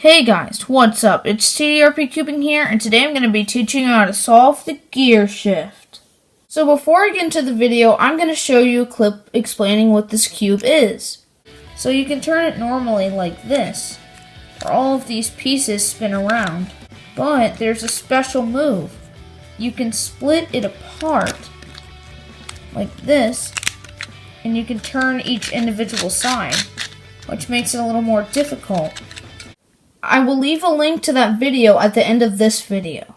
Hey guys, what's up? It's TDRP Cubing here, and today I'm going to be teaching you how to solve the gear shift. So before I get into the video, I'm going to show you a clip explaining what this cube is. So you can turn it normally like this, where all of these pieces spin around. But there's a special move. You can split it apart, like this, and you can turn each individual side, which makes it a little more difficult. I will leave a link to that video at the end of this video.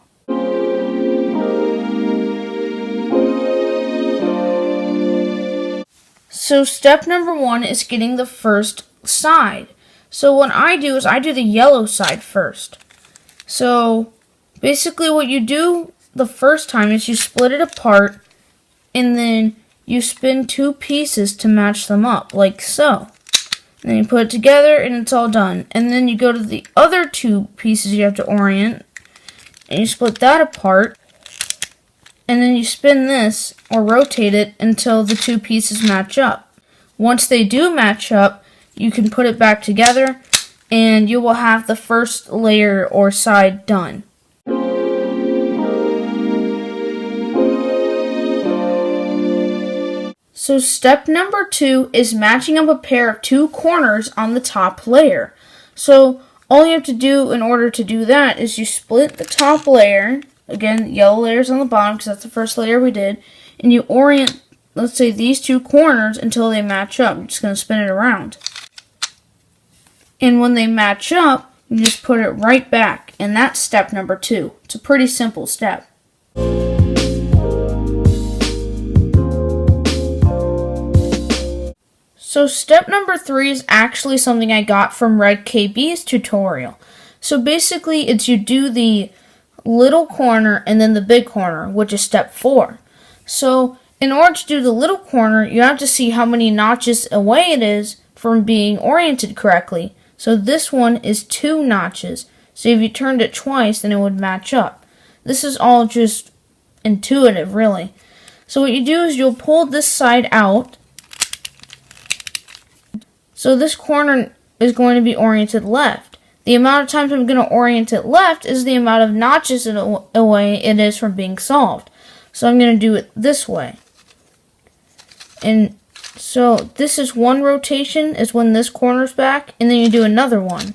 So step number 1 is getting the first side. So what I do is I do the yellow side first. So basically what you do the first time is you split it apart and then you spin 2 pieces to match them up, like so. And then you put it together and it's all done. And then you go to the other 2 pieces you have to orient and you split that apart. And then you spin this or rotate it until the 2 pieces match up. Once they do match up, you can put it back together and you will have the first layer or side done. So step number 2 is matching up a pair of 2 corners on the top layer. So all you have to do in order to do that is you split the top layer, again yellow layer's on the bottom because that's the first layer we did, and you orient, let's say, these 2 corners until they match up. I'm just going to spin it around. And when they match up, you just put it right back, and that's step number 2. It's a pretty simple step. So step number 3 is actually something I got from Red KB's tutorial. So basically it's you do the little corner and then the big corner, which is step 4. So in order to do the little corner, you have to see how many notches away it is from being oriented correctly. So this one is 2 notches. So if you turned it twice, then it would match up. This is all just intuitive, really. So what you do is you'll pull this side out. So this corner is going to be oriented left. The amount of times I'm going to orient it left is the amount of notches away it is from being solved. So I'm going to do it this way. And so this is one rotation, is when this corner's back, and then you do another one.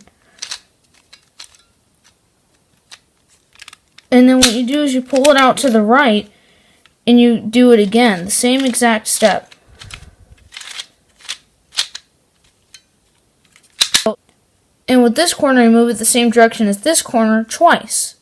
And then what you do is you pull it out to the right, and you do it again, the same exact step. And with this corner, you move it the same direction as this corner twice.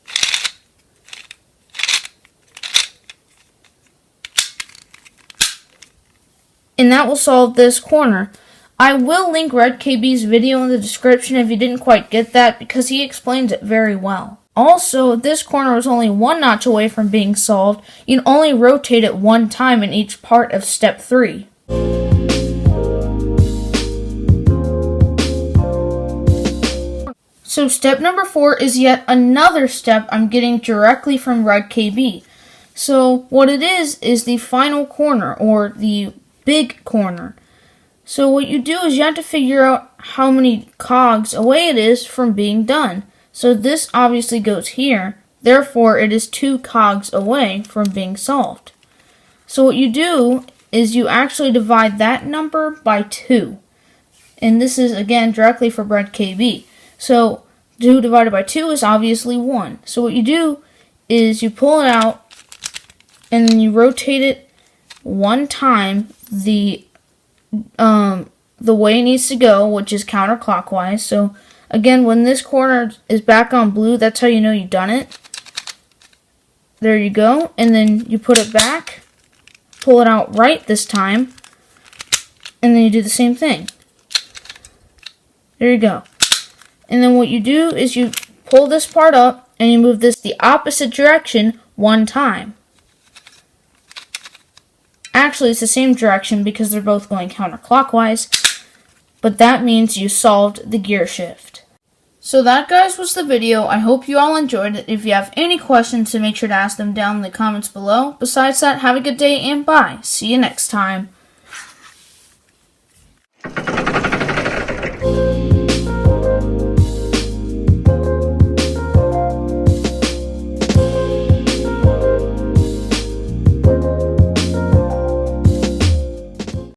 And that will solve this corner. I will link Red KB's video in the description if you didn't quite get that, because he explains it very well. Also, if this corner was only 1 notch away from being solved, you'd only rotate it 1 time in each part of step 3. So step number 4 is yet another step I'm getting directly from Red KB. So what it is the final corner, or the big corner. So what you do is you have to figure out how many cogs away it is from being done. So this obviously goes here, therefore it is 2 cogs away from being solved. So what you do is you actually divide that number by 2. And this is again directly from Red KB. So 2 divided by 2 is obviously 1. So what you do is you pull it out and then you rotate it 1 time the way it needs to go, which is counterclockwise. So again, when this corner is back on blue, that's how you know you've done it. There you go. And then you put it back, pull it out right this time, and then you do the same thing. There you go. And then what you do is you pull this part up and you move this the opposite direction 1 time. Actually, it's the same direction because they're both going counterclockwise, but that means you solved the gear shift. So that, guys, was the video. I hope you all enjoyed it. If you have any questions, then make sure to ask them down in the comments below. Besides that, have a good day and bye. See you next time.